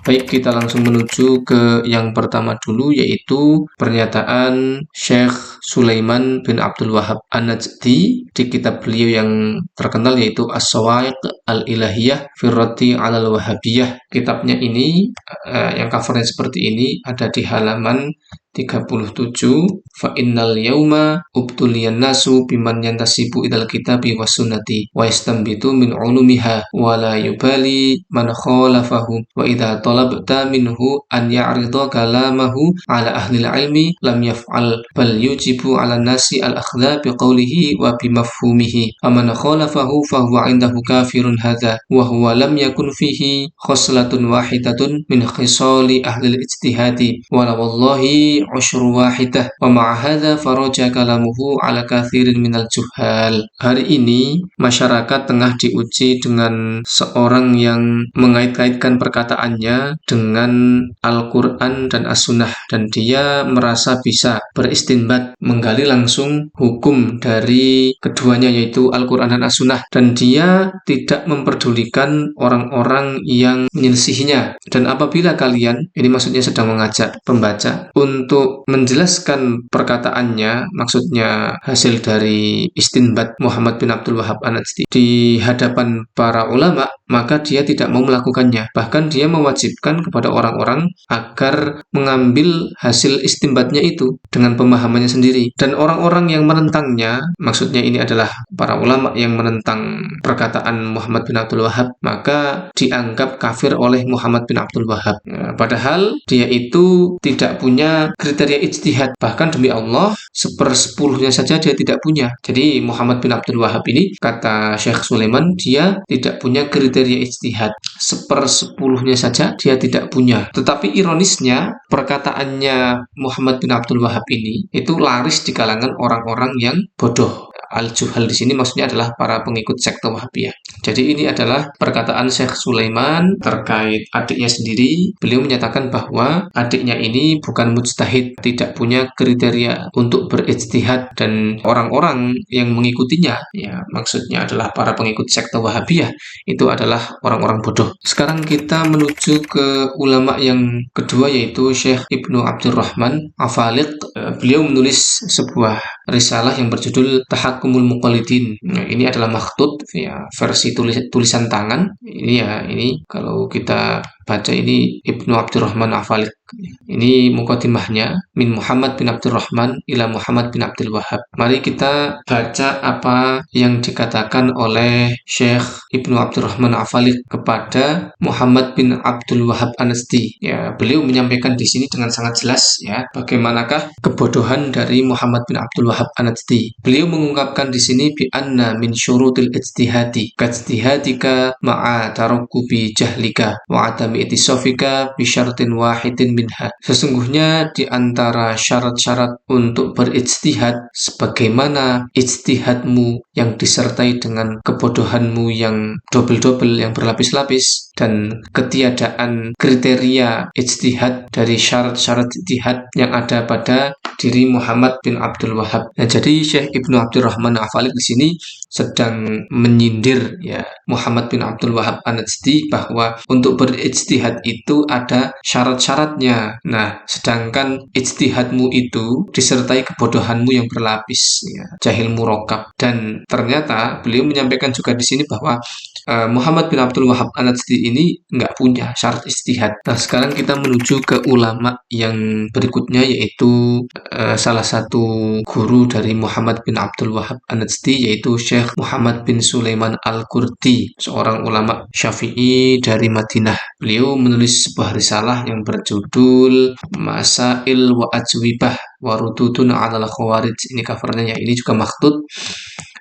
Baik, kita langsung menuju ke yang pertama dulu, yaitu pernyataan Syekh Sulaiman bin Abdul Wahhab An-Najdi di kitab beliau yang terkenal, yaitu As-Sawaiq Al-Ilahiyah Firrati Alal Wahabiyah. Kitabnya ini yang covernya seperti ini, ada di halaman 37. Fa innal yauma ubtuliyan nasu biman yantasibu idal kitabi was sunnati wa yastanbitu min ulumiha wa la yubali man khalafahu wa idza talabta minhu an ya'rida kalamahu ala ahli ilmi lam yaf'al bal yujibu ala nasi al akhdha bi qawlihi wa bi mafhumihi wa man khalafahu fa huwa 'indahu kafirun hadza wa huwa lam yakun fihi khoslatun wahidatun min khisali ahli al-ijtihadi wa la wallahi usyru wahidah wa ma'a hadza faraja kalamuhu ala kathirin minal juhal. Hari ini masyarakat tengah diuji dengan seorang yang mengait-kaitkan perkataannya dengan Al-Quran dan As-Sunnah, dan dia merasa bisa beristinbat, menggali langsung hukum dari keduanya, yaitu Al-Quran dan As-Sunnah, dan dia tidak memperdulikan orang-orang yang menyelisihinya. Dan apabila kalian, ini maksudnya sedang mengajak pembaca untuk menjelaskan perkataannya, maksudnya hasil dari istinbat Muhammad bin Abdul Wahhab An-Najdi di hadapan para ulama, maka dia tidak mau melakukannya. Bahkan dia mewajibkan kepada orang-orang agar mengambil hasil istinbatnya itu dengan pemahamannya sendiri. Dan orang-orang yang menentangnya, maksudnya ini adalah para ulama yang menentang perkataan Muhammad bin Abdul Wahhab, maka dianggap kafir oleh Muhammad bin Abdul Wahhab. Padahal dia itu tidak punya kriteria ijtihad. Bahkan demi Allah, 1/10-nya saja dia tidak punya. Jadi Muhammad bin Abdul Wahhab ini, kata Syekh Sulaiman, dia tidak punya kriteria ijtihad. 1/10-nya saja dia tidak punya. Tetapi ironisnya, perkataannya Muhammad bin Abdul Wahhab ini itu laris di kalangan orang-orang yang bodoh. Al-Juhal di sini maksudnya adalah para pengikut sekte Wahabiyah. Jadi ini adalah perkataan Syekh Sulaiman terkait adiknya sendiri. Beliau menyatakan bahwa adiknya ini bukan mujtahid, tidak punya kriteria untuk berijtihad, dan orang-orang yang mengikutinya, ya maksudnya adalah para pengikut sekte Wahabiyah, itu adalah orang-orang bodoh. Sekarang kita menuju ke ulama yang kedua, yaitu Syekh Ibnu Abdurrahman Afaliq. Beliau menulis sebuah risalah yang berjudul Tahakkumul Muqallidin. Nah, ini adalah makhtut, ya, versi tulisan tangan. Ini ya, ini kalau kita baca ini Ibnu Abdurrahman Afaliq. Ini muqaddimahnya, min Muhammad bin Abdurrahman ila Muhammad bin Abdul Wahhab. Mari kita baca apa yang dikatakan oleh Syekh Ibnu Abdurrahman Afaliq kepada Muhammad bin Abdul Wahhab An-Najdi. Ya, beliau menyampaikan di sini dengan sangat jelas, ya, bagaimanakah kebodohan dari Muhammad bin Abdul Wahhab An-Najdi. Beliau mengungkapkan di sini bi anna min syurutil ijtihadi kajtihadika ma'a tarakkubi jahlika wa adami itisofika bi syartin wahidin minha. Sesungguhnya di antara syarat-syarat untuk berijtihad, sebagaimana ijtihadmu yang disertai dengan kebodohanmu yang double-double, yang berlapis-lapis, dan ketiadaan kriteria ijtihad dari syarat-syarat ijtihad yang ada pada diri Muhammad bin Abdul Wahhab. Nah, jadi Syekh Ibnu Abdurrahman Afaliq di sini sedang menyindir, ya, Muhammad bin Abdul Wahhab An-Najdi bahwa untuk berijtihad itu ada syarat-syaratnya. Nah, sedangkan ijtihadmu itu disertai kebodohanmu yang berlapis, ya, jahil murakkab. Dan ternyata beliau menyampaikan juga di sini bahwa Muhammad bin Abdul Wahhab An-Najdi ini nggak punya syarat ijtihad. Nah, sekarang kita menuju ke ulama yang berikutnya, yaitu salah satu guru dari Muhammad bin Abdul Wahhab An-Najdi, yaitu Syekh Muhammad bin Sulaiman Al-Qurti, seorang ulama Syafi'i dari Madinah. Beliau menulis sebuah risalah yang berjudul Masail wa Ajwibah wa Rududun 'alal Khawarij. Ini covernya, ya, ini juga makhtut.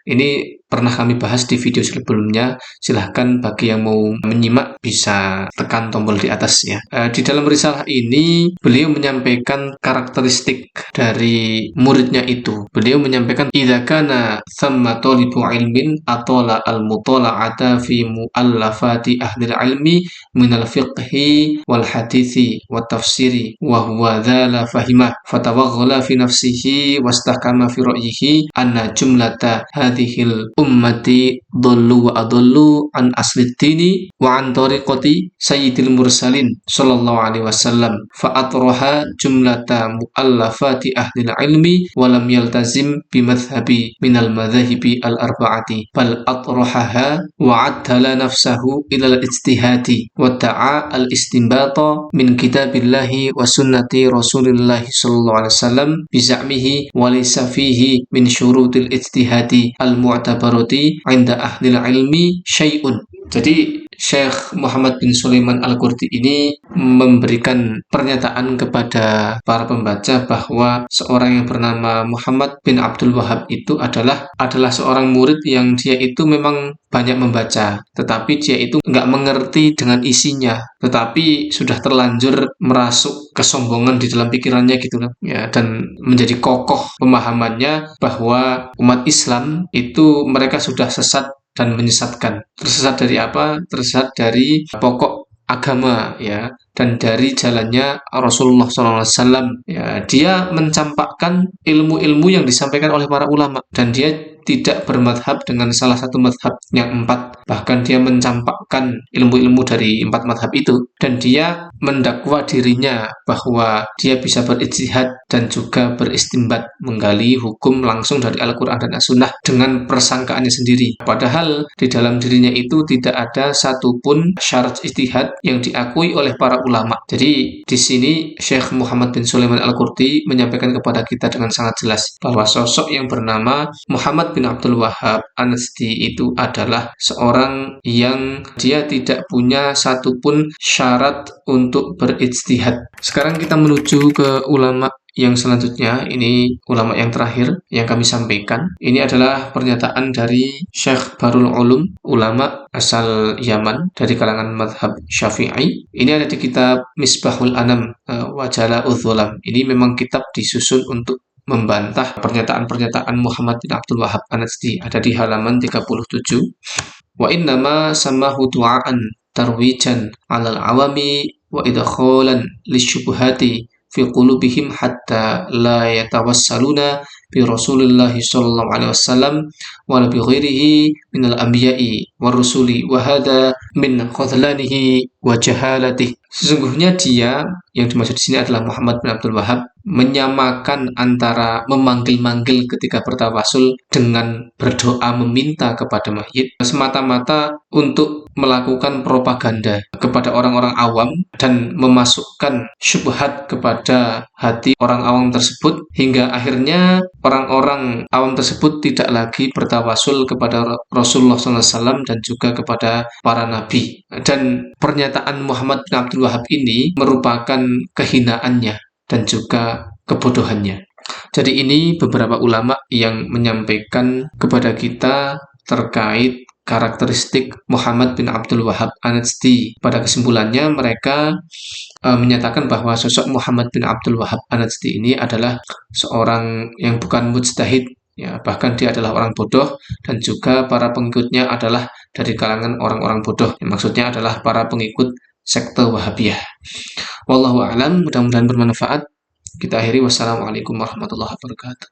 Ini pernah kami bahas di video sebelumnya. Silahkan bagi yang mau menyimak bisa tekan tombol di atas, ya. Di dalam risalah ini beliau menyampaikan karakteristik dari muridnya itu. Beliau menyampaikan idza kana thamma talibu ilmin atala al-mutala'ata fi mu'allafati ahli ilmi min al-fiqhi wal hadithi wat tafsiri wa huwa dzala fahimah fatawagghala fi nafsihi wastahkama fi ra'yihi anna jumlata hadhil ummati dhallu wa adallu an asli dini wa an tariqati sayyidil mursalin sallallahu alaihi wasallam fa atraha jumlata muallafati ahli ilmi wa lam yaltazim bi madhhabi minal madhahibi al arba'ati bal atrahaha wa addala nafsahu ila al ijtihadi wa da'a al istinbata min kitabillahi wa sunnati rasulillahi sallallahu alaihi wasallam bi za'mihi wa laysa fihi min syurutil ijtihadi al mu'tabarati 'inda ahli ilmi syai'un. Jadi Syekh Muhammad bin Sulaiman Al-Qurdi ini memberikan pernyataan kepada para pembaca bahwa seorang yang bernama Muhammad bin Abdul Wahhab itu adalah seorang murid yang dia itu memang banyak membaca, tetapi dia itu nggak mengerti dengan isinya, tetapi sudah terlanjur merasuk kesombongan di dalam pikirannya gitu loh, ya, dan menjadi kokoh pemahamannya bahwa umat Islam itu mereka sudah sesat dan menyesatkan. Tersesat dari apa? Tersesat dari pokok agama, ya, dan dari jalannya Rasulullah SAW. Ya, dia mencampakkan ilmu-ilmu yang disampaikan oleh para ulama dan dia tidak bermadhab dengan salah satu madhab yang empat. Bahkan dia mencampakkan ilmu-ilmu dari empat madhab itu dan dia mendakwa dirinya bahwa dia bisa berijtihad dan juga beristinbat, menggali hukum langsung dari Al-Quran dan As-Sunnah dengan persangkaannya sendiri. Padahal di dalam dirinya itu tidak ada satupun syarat ijtihad yang diakui oleh para ulama. Jadi di sini Syekh Muhammad bin Sulaiman Al-Qurdi menyampaikan kepada kita dengan sangat jelas bahwa sosok yang bernama Muhammad bin Abdul Wahhab An-Najdi itu adalah seorang yang dia tidak punya satupun syarat untuk berijtihad. Sekarang kita menuju ke ulama yang selanjutnya. Ini ulama yang terakhir yang kami sampaikan. Ini adalah pernyataan dari Syekh Barul Ulum, ulama asal Yaman dari kalangan madhab Syafi'i. Ini ada di kitab Misbahul Anam wa Jala'udz Dzulam. Ini memang kitab disusun untuk membantah pernyataan-pernyataan Muhammad bin Abdul Wahhab An-Najdi, ada di halaman 37. Wa innama samahu du'aan tarwijan 'alal awami wa idkhalan lisyubhati fi qulubihim hatta la yatawassaluna bi Rasulillah sallallahu alaihi wasallam wa la bi ghairihi minal anbiya'i war rusuli wa hada min khadlanihi wa jahalatihi. Sesungguhnya dia yang dimaksud di sini adalah Muhammad bin Abdul Wahhab menyamakan antara memanggil-manggil ketika bertawasul dengan berdoa meminta kepada mayit semata-mata untuk melakukan propaganda kepada orang-orang awam dan memasukkan syubhat kepada hati orang awam tersebut hingga akhirnya orang-orang awam tersebut tidak lagi bertawasul kepada Rasulullah SAW dan juga kepada para nabi. Dan pernyataan Muhammad bin Abdul Wahhab ini merupakan kehinaannya dan juga kebodohannya. Jadi ini beberapa ulama yang menyampaikan kepada kita terkait karakteristik Muhammad bin Abdul Wahhab An-Najdi. Pada kesimpulannya mereka menyatakan bahwa sosok Muhammad bin Abdul Wahhab An-Najdi ini adalah seorang yang bukan mujtahid, ya, bahkan dia adalah orang bodoh dan juga para pengikutnya adalah dari kalangan orang-orang bodoh. Yang maksudnya adalah para pengikut sekte Wahabiyah. Wallahu a'lam, mudah-mudahan bermanfaat. Kita akhiri, wassalamualaikum warahmatullahi wabarakatuh.